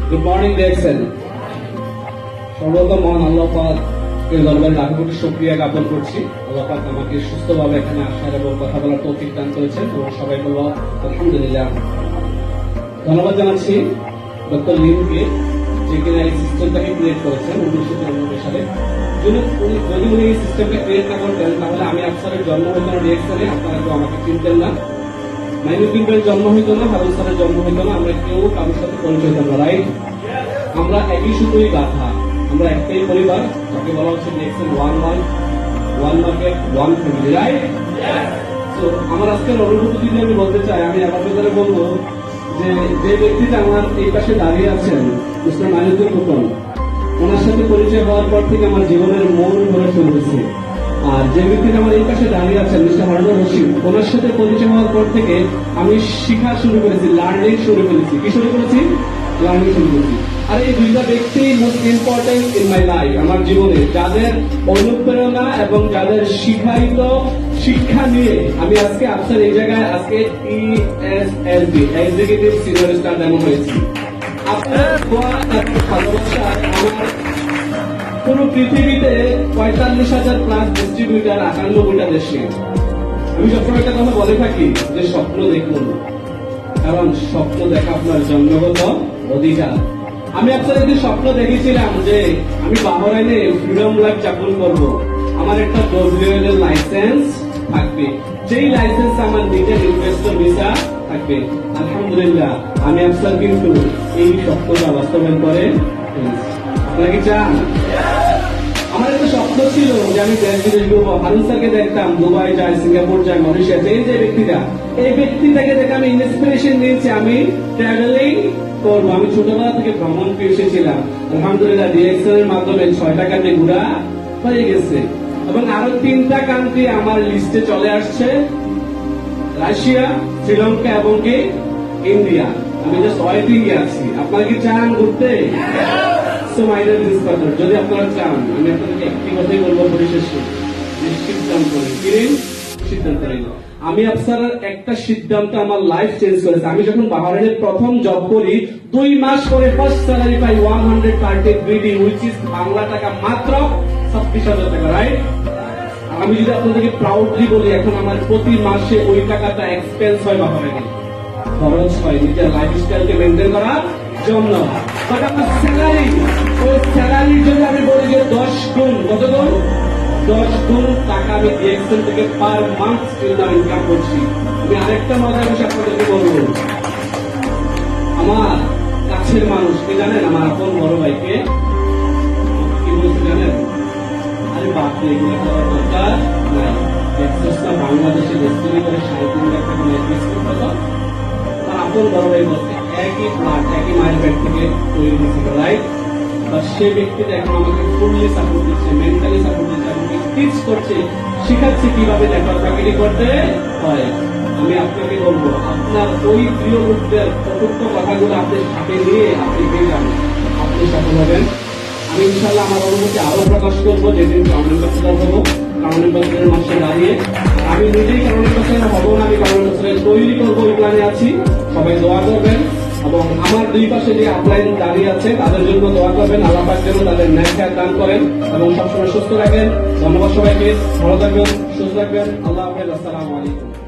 Good morning দেখছেন। সর্বপ্রথম মহান আল্লাহ পাকের দরবারে লাখ কোটি শুকরিয়া জ্ঞাপন করছি। আল্লাহ পাক আমাকে সুস্থভাবে এখানে আসার এবং কথা বলার তৌফিক দান করেছেন এবং সবাই বলল আলহামদুলিল্লাহ। ধন্যবাদ জানাচ্ছি ডক্টর লিনকে, যে কিনা এই সিস্টেমটাকে ক্রিয়েট করেছেন 1993 সালে। যদি উনি এই সিস্টেমটা ক্রিয়েট না করতেন তাহলে আমি আফসারের জন্ম হইত না রিয়েকশনে, আপনারা কেউ আমাকে চিনতেন না। মাইনুদ্দিন ভাইয়ের জন্ম হইত না, হারুন স্যারের জন্ম হইত না, আমরা কেউ কারোর সাথে পরিচয় হতাম না, রাইট? আমরা একই সুতোই গাথা, আমরা একটাই পরিবার, যাকে বলা হচ্ছে reaction one market one family, right? তো আমার আজকের অনুভূতি যদি আমি বলতে চাই, আমি আমার ভেতরে বলবো যে ব্যক্তিটা আমার এই পাশে দাঁড়িয়ে আছেন, মিস্টার মাইনুদ্দিন খোকন, ওনার সাথে পরিচয় হওয়ার পর থেকে আমার জীবনের মন ভরে চলতেছে। আর যে ব্যক্তিটা আমার এই পাশে দাঁড়িয়ে আছেন মিস্টার হারুনুর রশিদ, ওনার সাথে পরিচয় হওয়ার পর থেকে আমি শিখা শুরু করেছি, লার্নিং শুরু করেছি। কি শুরু করেছি? লার্নিং শুরু করেছি। আর এই দুইটা ব্যক্তি most important in my life, আমার জীবনে, যাদের অনুপ্রেরণা এবং যাদের শিখায়িত শিক্ষা নিয়ে আমি আজকে আপনার এই জায়গায় আজকে ESLD executive senior star demo হয়েছি। আপনার ভালোবাসা আমার পুরো পৃথিবীতে 45,000 প্লাস ডিস্ট্রিবিউটার 98টা দেশে। আমি সবসময় একটা কথা বলে থাকি যে স্বপ্ন দেখুন, কারণ স্বপ্ন দেখা আপনার জন্মগত অধিকার। আমি আপনার একটি স্বপ্ন দেখেছিলাম যে আমি বাহরাইনে ফ্রিডম লাইফ যাপন করব, আমার একটা WL এর লাইসেন্স থাকবে, যেই লাইসেন্স আমার নিজের ইনভেস্টর ভিসা থাকবে। আলহামদুলিল্লাহ আমি আপনার কিন্তু এই স্বপ্নটা বাস্তবায়ন করে ফেলেছি। আপনারা কি চান? আমার একটা স্বপ্ন ছিল যে আমি দেশ বিদেশ ঘুরবো। হারুন স্যারকে দেখতাম দুবাই যায়, সিঙ্গাপুর যায়, মরিশিয়াস, এই যে ব্যক্তিটাকে দেখে আমি ইন্সপিরেশন নিয়েছি, আমি ট্রাভেলিং করবো। আমি ছোটবেলা থেকে ভ্রমণ পিছিয়ে ছিলাম, আলহামদুলিল্লাহ ডিএক্সএল এর মাধ্যমে 6টা কান্ট্রি ঘোরা হয়ে গেছে এবং আরো 3টা কান্ট্রি আমার লিস্টে চলে আসছে, রাশিয়া, শ্রীলঙ্কা এবং কি ইন্ডিয়া। আমি জাস্ট ওয়েটিং এ আছি। আপনারা কি চান ঘুরতে? যদি আপনারা চান, আমি আপনাদেরকে একটি কথাই বলবো পরিশেষে, সিদ্ধান্ত নিন। আমি আপনার একটা সিদ্ধান্ত আমার লাইফ চেঞ্জ করেছে। আমি যখন বাহরাইনে প্রথম জব করি, 2 মাস পরে first salary pi 130 BD, which is Bangla টাকা মাত্র 26,000 টাকা, রাইট? আমি যদি আপনাদেরকে প্রাউডলি বলি, এখন আমার প্রতি মাসে ওই টাকাটা এক্সপেন্স হয় বাহরাইনে, খরচ হয় নিজের লাইফস্টাইলকে মেনটেন করার জন্য। বাট আমার স্যালারি, ওই স্যালারির জন্য আমি বলি যে 10 গুণ, কত গুণ? 10 গুণ টাকা আমি ডিএক্সএল থেকে পার মান্থ ইনকাম করছি। আমি আরেকটা মজার বিষয় আপনাদেরকে বলবো, আমার কাছের মানুষ কি জানেন, আমার আপন বড় ভাইকে কি বলতে জানেন? আরে বাপরে, এগুলো করার দরকার নাই, এক্সেসটা বাংলাদেশে রেস্টুরি করে 3.5 লাখ টাকা ইনভেস্ট করতে। আর আপন বড় ভাই বলতে একই ফ্ল্যাট, একই মায়ের ব্যাগ থেকে তৈরি হয়েছিল, রাইট? বা সে ব্যক্তিটা এখন আমাকে ফুললি সাপোর্ট দিচ্ছে, মেন্টালি সাপোর্ট দিচ্ছে, আমাকে টিচ করছে, শিখাচ্ছে কিভাবে নেটওয়ার্ক মার্কেটিং করতে হয়। আমি আপনাকে বলবো, আপনার ওই প্রিয় লোকদের চতুর্থ কথাগুলো আপনি সাথে নিয়ে আপনি পেয়ে যান, আপনি সফল হবেন। আমি ইনশাল্লাহ আমার অনুভূতি আরো প্রকাশ করবো যেদিন কাউন্টিং বছর হবো, কাউন্টিং বছরের মাসে দাঁড়িয়ে। আমি নিজেই কাউন্টিং বছরের হবো না, আমি কাউন্টিং বছরের তৈরি করবো, ওই প্ল্যানে আছি। সবাই দোয়া করবেন এবং আমার 2 পাশে যে আপলাইন দাঁড়িয়ে আছে তাদের জন্য দোয়া করবেন, আল্লাহ পাক যেন তাদের ন্যায় খেয়াল দান করেন এবং সবসময় সুস্থ রাখেন। ধন্যবাদ সবাইকে, ভালো থাকবেন, সুস্থ থাকবেন। আল্লাহ হাফেজ, আসসালামু আলাইকুম।